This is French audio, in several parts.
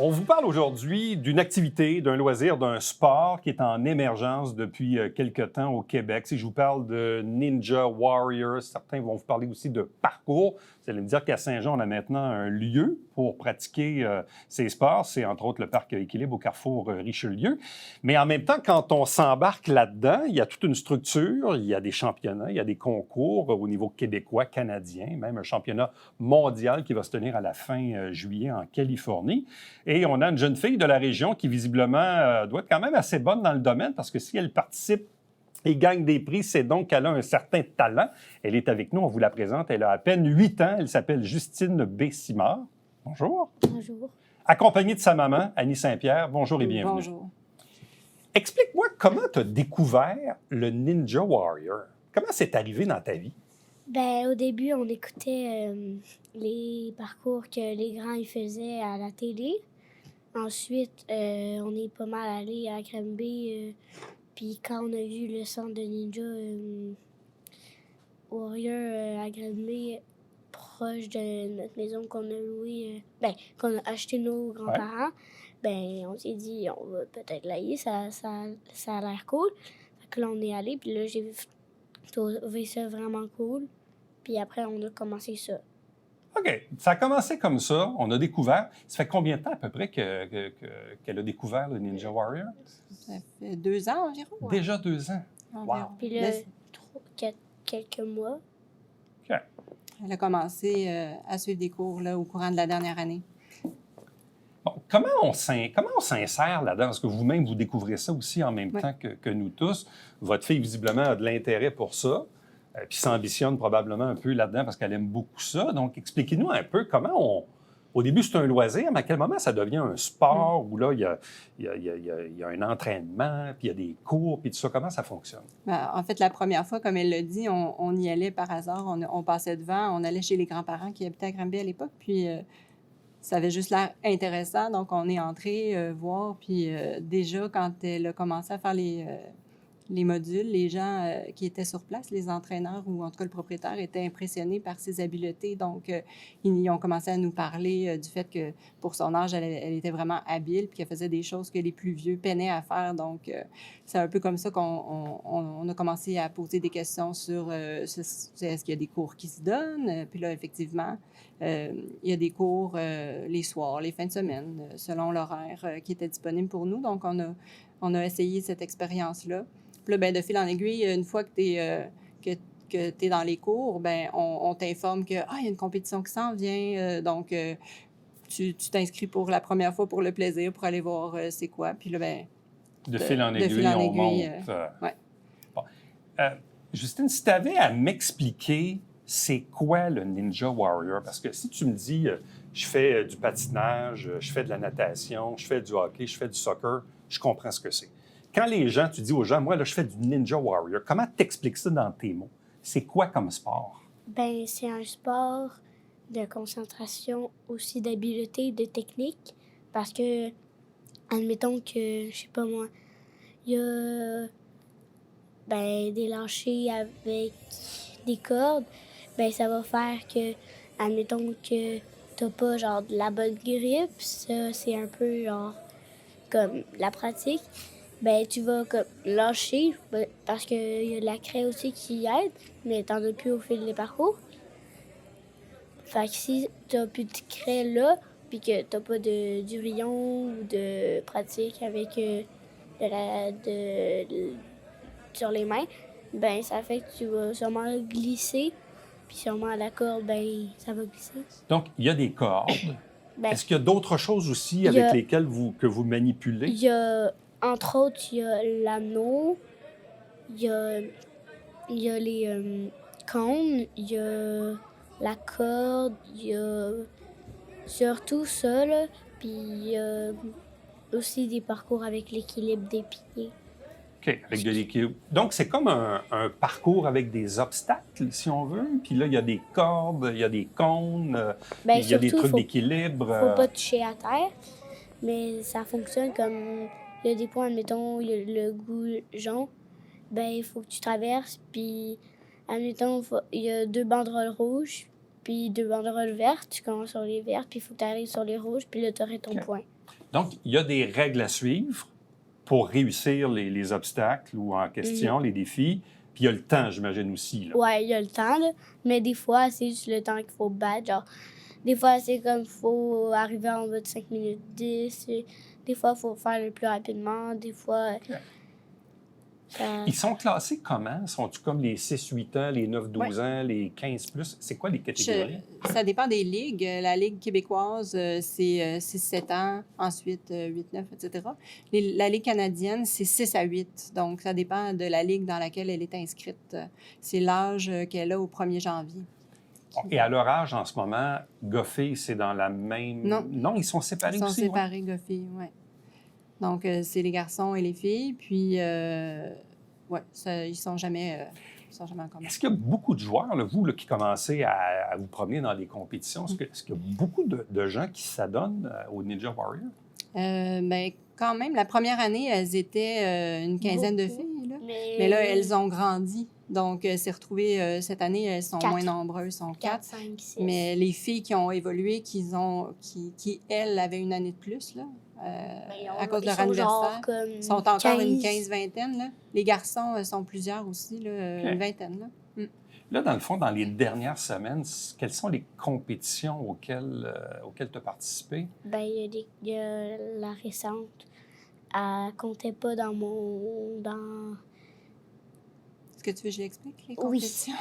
On vous parle aujourd'hui d'une activité, d'un loisir, d'un sport qui est en émergence depuis quelque temps au Québec. Si je vous parle de Ninja Warrior, certains vont vous parler aussi de parcours. Vous allez me dire qu'à Saint-Jean, on a maintenant un lieu pour pratiquer ces sports. C'est entre autres le parc Équilibre au carrefour Richelieu. Mais en même temps, quand on s'embarque là-dedans, il y a toute une structure, il y a des championnats, il y a des concours au niveau québécois, canadien, même un championnat mondial qui va se tenir à la fin juillet en Californie. Et on a une jeune fille de la région qui, visiblement, doit être quand même assez bonne dans le domaine parce que si elle participe et gagne des prix, c'est donc qu'elle a un certain talent. Elle est avec nous, on vous la présente. Elle a à peine 8 ans. Elle s'appelle Justine B. Simard. Bonjour. Bonjour. Accompagnée de sa maman, Annie Saint-Pierre. Bonjour et bienvenue. Bonjour. Explique-moi comment tu as découvert le Ninja Warrior. Comment c'est arrivé dans ta vie? Au début, on écoutait les parcours que les grands ils faisaient à la télé. Ensuite, on est pas mal allé à Granby. Puis quand on a vu le centre de Ninja Warrior à Granby, proche de notre maison qu'on a louée, qu'on a acheté nos grands-parents, on s'est dit, on va peut-être l'aller, ça a l'air cool. Fait que là, on est allé, puis là, j'ai trouvé ça vraiment cool. Puis après, on a commencé ça. OK. Ça a commencé comme ça. On a découvert. Ça fait combien de temps à peu près qu'elle a découvert le Ninja Warrior? Ça fait 2 ans environ. Ouais. Déjà 2 ans. Environ. Wow. Puis là, quelques mois. OK. Elle a commencé à suivre des cours là, au courant de la dernière année. Bon, comment on s'insère là-dedans? Est-ce que vous-même, vous découvrez ça aussi en même temps que nous tous? Votre fille, visiblement, a de l'intérêt pour ça. Puis s'ambitionne probablement un peu là-dedans parce qu'elle aime beaucoup ça. Donc, expliquez-nous un peu comment on... Au début, c'est un loisir, mais à quel moment ça devient un sport où là, il y a un entraînement, puis il y a des cours, puis tout ça. Comment ça fonctionne? En fait, la première fois, comme elle l'a dit, on y allait par hasard. On passait devant, on allait chez les grands-parents qui habitaient à Granby à l'époque, puis ça avait juste l'air intéressant. Donc, on est entré voir, puis déjà, quand elle a commencé à faire les modules, les gens qui étaient sur place, les entraîneurs ou en tout cas le propriétaire, étaient impressionnés par ses habiletés. Donc, ils ont commencé à nous parler du fait que pour son âge, elle était vraiment habile puis qu'elle faisait des choses que les plus vieux peinaient à faire. Donc, c'est un peu comme ça qu'on a commencé à poser des questions sur est-ce qu'il y a des cours qui se donnent? Puis là, effectivement, il y a des cours les soirs, les fins de semaine, selon l'horaire qui était disponible pour nous. Donc, on a essayé cette expérience-là. Puis là, de fil en aiguille, une fois que tu es dans les cours, on t'informe que y a une compétition qui s'en vient. Donc, tu t'inscris pour la première fois pour le plaisir, pour aller voir c'est quoi. Puis là, de fil en aiguille, on monte. Ouais. Bon. Justine, si tu avais à m'expliquer c'est quoi le Ninja Warrior, parce que si tu me dis je fais du patinage, je fais de la natation, je fais du hockey, je fais du soccer, je comprends ce que c'est. Quand les gens, tu dis aux gens, moi, là, je fais du Ninja Warrior, comment t'expliques ça dans tes mots? C'est quoi comme sport? C'est un sport de concentration, aussi d'habileté, de technique, parce que, admettons que, je sais pas moi, il y a des lancers avec des cordes, ça va faire que, admettons que t'as pas, genre, de la bonne grippe, ça, c'est un peu, genre, comme la pratique. Tu vas comme lâcher parce qu'il y a de la craie aussi qui aide, mais t'en as plus au fil des parcours. Fait que si t'as plus de craie là, puis que t'as pas de durillon ou de pratique avec sur les mains, ça fait que tu vas sûrement glisser, puis sûrement à la corde, ça va glisser. Donc, il y a des cordes. Est-ce qu'il y a d'autres choses aussi avec lesquelles que vous manipulez? Il y a... Entre autres, il y a l'anneau, il y a les cônes, il y a la corde, il y a surtout ça, là. Puis il y a aussi des parcours avec l'équilibre des pieds. OK, avec de l'équilibre. Donc, c'est comme un parcours avec des obstacles, si on veut. Puis là, il y a des cordes, il y a des cônes, il y a des trucs d'équilibre. Faut pas toucher à terre, mais ça fonctionne comme... Il y a des points, admettons, il y a le goujon, il faut que tu traverses, puis, admettons, il y a 2 banderoles rouges, puis 2 banderoles vertes. Tu commences sur les vertes, puis il faut que tu arrives sur les rouges, puis là, tu aurais ton OK. point. Donc, il y a des règles à suivre pour réussir les obstacles ou en question, les défis. Puis il y a le temps, j'imagine aussi. Là. Ouais, il y a le temps, là, mais des fois, c'est juste le temps qu'il faut battre. Genre, des fois, c'est comme il faut arriver en bas de 5 minutes 10. Des fois, il faut faire le plus rapidement. Des fois, ça... Ils sont classés comment? Sont-ils comme les 6-8 ans, les 9-12 ans, les 15+? C'est quoi les catégories? Ça dépend des ligues. La Ligue québécoise, c'est 6-7 ans, ensuite 8-9, etc. La Ligue canadienne, c'est 6 à 8. Donc, ça dépend de la ligue dans laquelle elle est inscrite. C'est l'âge qu'elle a au 1er janvier. Et à leur âge, en ce moment, Goffey, c'est dans la même... Non. Ils sont séparés Ils sont aussi? séparés, gars, filles, oui. Donc, c'est les garçons et les filles. Puis, ils sont jamais en commun. Est-ce qu'il y a beaucoup de joueurs, là, vous, là, qui commencez à vous promener dans les compétitions? Est-ce qu'il y a beaucoup de gens qui s'adonnent au Ninja Warrior? Bien, quand même, la première année, elles étaient une quinzaine de Beaucoup. filles. Là. Mais là, elles ont grandi. Donc, c'est retrouvé cette année, elles sont 4. moins nombreuses, sont 4. 4, 5, 6. Mais les filles qui ont évolué, qui elles, avaient une année de plus, là, à cause de leur anniversaire, sont encore une 15-vingtaine. Là. Les garçons sont plusieurs aussi, là, une vingtaine. Là. Là, dans le fond, dans les dernières semaines, quelles sont les compétitions auxquelles tu as participé? Ben, il y a la récente. Elle comptait pas dans mon... Est-ce que tu veux que je l'explique, les Oui. compétitions?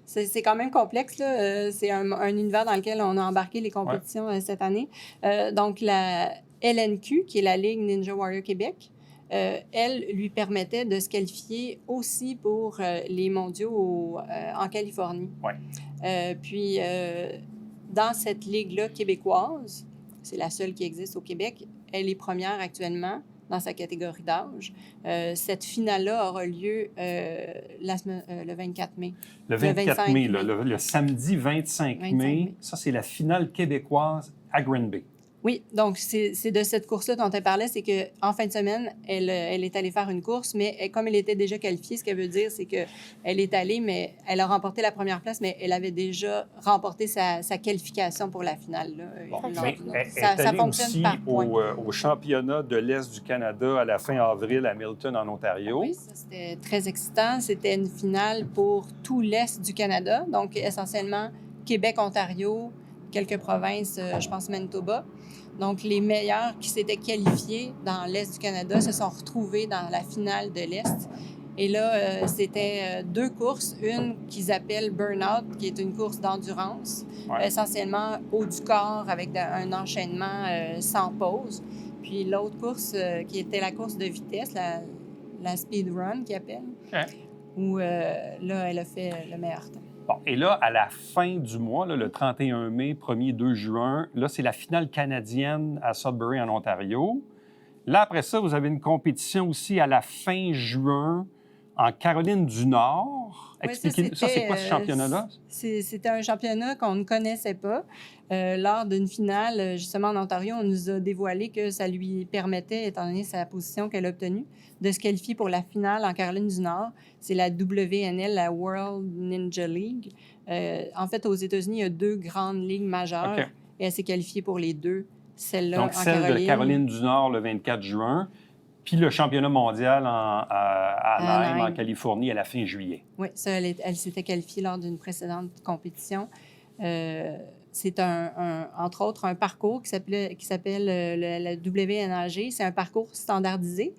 C'est quand même complexe, là. C'est un univers dans lequel on a embarqué les compétitions cette année. Donc, la LNQ, qui est la Ligue Ninja Warrior Québec, elle lui permettait de se qualifier aussi pour les mondiaux en Californie. Ouais. Puis, dans cette ligue-là québécoise, c'est la seule qui existe au Québec, elle est première actuellement dans sa catégorie d'âge. Cette finale-là aura lieu le 24 mai. Le 24 mai, là, mai. le samedi 25 mai. Ça, c'est la finale québécoise à Granby. Oui, donc c'est de cette course-là dont elle parlait, c'est qu'en fin de semaine, elle est allée faire une course, mais comme elle était déjà qualifiée, ce qu'elle veut dire, c'est qu'elle est allée, mais elle a remporté la première place, mais elle avait déjà remporté sa qualification pour la finale. Là. Bon, Donc, mais ça fonctionne aussi par points. au championnat de l'Est du Canada à la fin avril à Milton, en Ontario. Oui, ça, c'était très excitant. C'était une finale pour tout l'Est du Canada, donc essentiellement Québec, Ontario, quelques provinces, je pense Manitoba. Donc, les meilleurs qui s'étaient qualifiés dans l'Est du Canada se sont retrouvés dans la finale de l'Est. Et là, c'était 2 courses. Une qu'ils appellent Burnout, qui est une course d'endurance, essentiellement haut du corps avec un enchaînement sans pause. Puis l'autre course, qui était la course de vitesse, la speed run qu'ils appellent, où là, elle a fait le meilleur temps. Bon, et là, à la fin du mois, là, le 31 mai, 1er, 2 juin, là, c'est la finale canadienne à Sudbury, en Ontario. Là, après ça, vous avez une compétition aussi à la fin juin en Caroline du Nord. Expliquez-nous, ça, c'est quoi ce championnat-là? C'était un championnat qu'on ne connaissait pas. Lors d'une finale, justement, en Ontario, on nous a dévoilé que ça lui permettait, étant donné sa position qu'elle a obtenue, de se qualifier pour la finale en Caroline du Nord. C'est la WNL, la World Ninja League. En fait, aux États-Unis, il y a 2 grandes ligues majeures et elle s'est qualifiée pour les 2. Celle-là Donc, celle de Caroline du Nord le 24 juin, puis le championnat mondial à Anaheim, en Californie, à la fin juillet. Oui, ça, elle s'était qualifiée lors d'une précédente compétition. C'est entre autres un parcours qui s'appelle la WNAG. C'est un parcours standardisé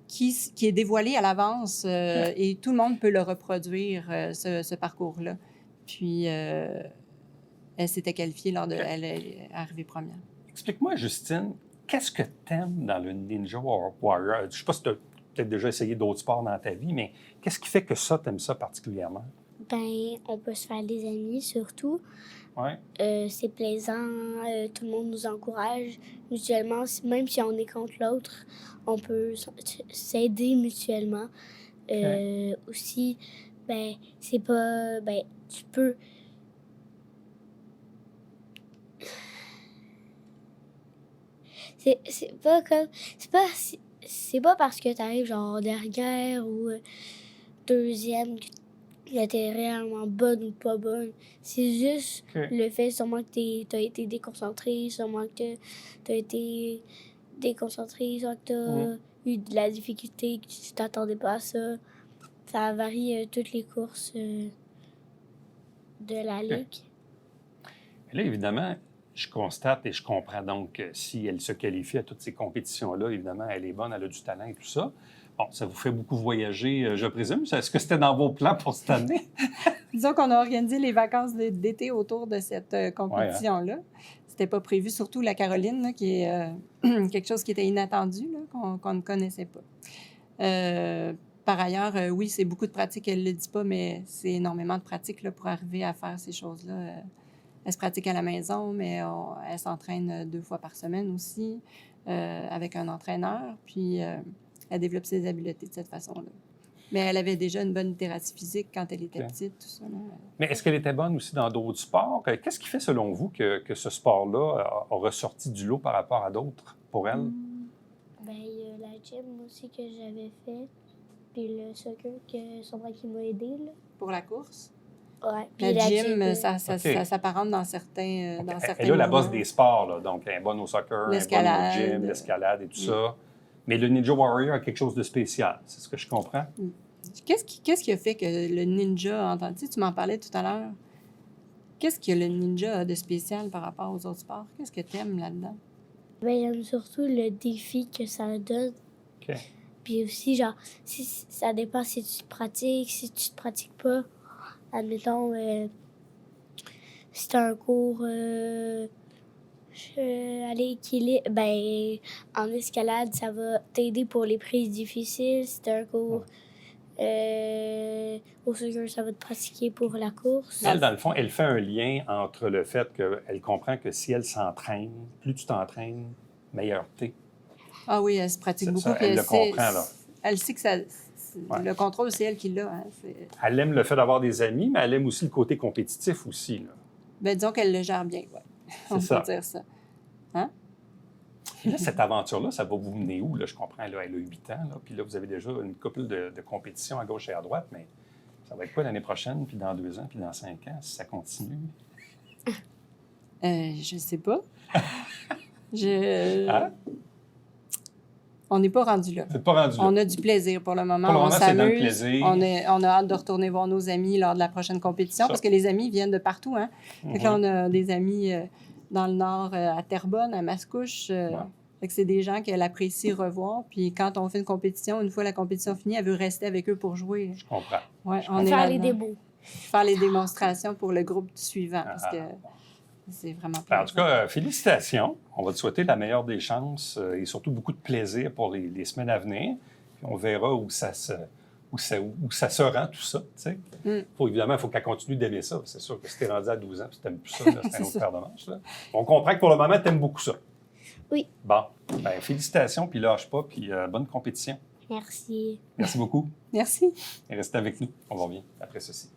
qui est dévoilé à l'avance et tout le monde peut le reproduire, ce parcours-là. Puis, elle s'était qualifiée elle est arrivée première. Explique-moi, Justine, qu'est-ce que tu aimes dans le Ninja Warrior? Je ne sais pas si tu as peut-être déjà essayé d'autres sports dans ta vie, mais qu'est-ce qui fait que ça, tu aimes ça particulièrement? Ben, on peut se faire des amis, surtout. Ouais. C'est plaisant, tout le monde nous encourage mutuellement. Même si on est contre l'autre, on peut s'aider mutuellement. Aussi, ben, c'est pas... Ben, tu peux... C'est pas comme... C'est pas parce que t'arrives genre dernière ou deuxième était réellement bonne ou pas bonne. C'est juste OK. le fait sûrement que tu as été déconcentré, sûrement que tu as été déconcentré, soit que tu as eu de la difficulté, que tu t'attendais pas à ça. Ça varie toutes les courses de la Ligue. Et là, évidemment, je constate et je comprends donc que si elle se qualifie à toutes ces compétitions-là, évidemment, elle est bonne, elle a du talent et tout ça. Bon, ça vous fait beaucoup voyager, je présume. Est-ce que c'était dans vos plans pour cette année? Disons qu'on a organisé les vacances d'été autour de cette compétition-là. C'était pas prévu, surtout la Caroline, là, qui est quelque chose qui était inattendu, là, qu'on ne connaissait pas. Par ailleurs, oui, c'est beaucoup de pratique, elle ne le dit pas, mais c'est énormément de pratique là, pour arriver à faire ces choses-là. Elle se pratique à la maison, mais elle s'entraîne 2 fois par semaine aussi, avec un entraîneur, puis elle développe ses habiletés de cette façon-là. Mais elle avait déjà une bonne littératie physique quand elle était petite, tout ça. Là. Mais est-ce qu'elle était bonne aussi dans d'autres sports? Qu'est-ce qui fait, selon vous, que ce sport-là a ressorti du lot par rapport à d'autres pour elle? Ben, il y a la gym aussi que j'avais fait, puis le soccer qui m'a aidé. Là. Pour la course? Ouais. La Puis gym, ça OK. s'apparente dans certains, OK. dans certains Elle a la base mouvements. des sports, là. Donc, elle est bonne au soccer, elle est bonne au gym, l'escalade et tout ça. Mais le Ninja Warrior a quelque chose de spécial, c'est ce que je comprends? Qu'est-ce qui a fait que le ninja, tu m'en parlais tout à l'heure, qu'est-ce que le ninja a de spécial par rapport aux autres sports? Qu'est-ce que tu aimes là-dedans? Ben, j'aime surtout le défi que ça donne. OK. Puis aussi, genre, si ça dépend si tu te pratiques, si tu te pratiques pas. Admettons, si t'as un cours à l'équilibre, ben, en escalade, ça va t'aider pour les prises difficiles. Si t'as un cours au soccer, ça va te pratiquer pour la course. Elle, dans le fond, elle fait un lien entre le fait qu'elle comprend que si elle s'entraîne, plus tu t'entraînes, meilleur t'es. Ah oui, elle se pratique beaucoup. Ça, elle le comprend, là. Elle sait que le contrôle, c'est elle qui l'a. Hein, Elle aime le fait d'avoir des amis, mais elle aime aussi le côté compétitif aussi, là. Ben, disons qu'elle le gère bien, ouais. On peut dire ça. Hein? Et là, cette aventure-là, ça va vous mener où? Là, je comprends, là, elle a 8 ans, là, puis là, vous avez déjà une couple de compétitions à gauche et à droite, mais ça va être quoi l'année prochaine, puis dans 2 ans, puis dans 5 ans, si ça continue? Je sais pas. Hein? On n'est pas rendu là. Vous n'êtes pas rendu là. On a du plaisir pour le moment. Pour le moment, c'est dans le s'amuse. plaisir. On a hâte de retourner voir nos amis lors de la prochaine compétition, parce que les amis viennent de partout. Hein? Fait que là, on a des amis dans le nord, à Terrebonne, à Mascouche. Fait que c'est des gens qu'elle apprécie revoir. Puis quand on fait une compétition, une fois la compétition finie, elle veut rester avec eux pour jouer. Je comprends. Ouais, on est Faire les là-dedans. débats. Faire les démonstrations pour le groupe suivant, parce que c'est vraiment En tout cas, félicitations. On va te souhaiter la meilleure des chances et surtout beaucoup de plaisir pour les semaines à venir. Puis on verra où ça se rend, tout ça. Évidemment, il faut qu'elle continue d'aimer ça. C'est sûr que si tu es rendu à 12 ans et que tu n'aimes plus ça, là, c'est un autre paire de manches. Là. On comprend que pour le moment, tu aimes beaucoup ça. Oui. Bon, ben, félicitations, puis lâche pas, puis bonne compétition. Merci. Merci beaucoup. Merci. Et restez avec nous. On revient après ceci.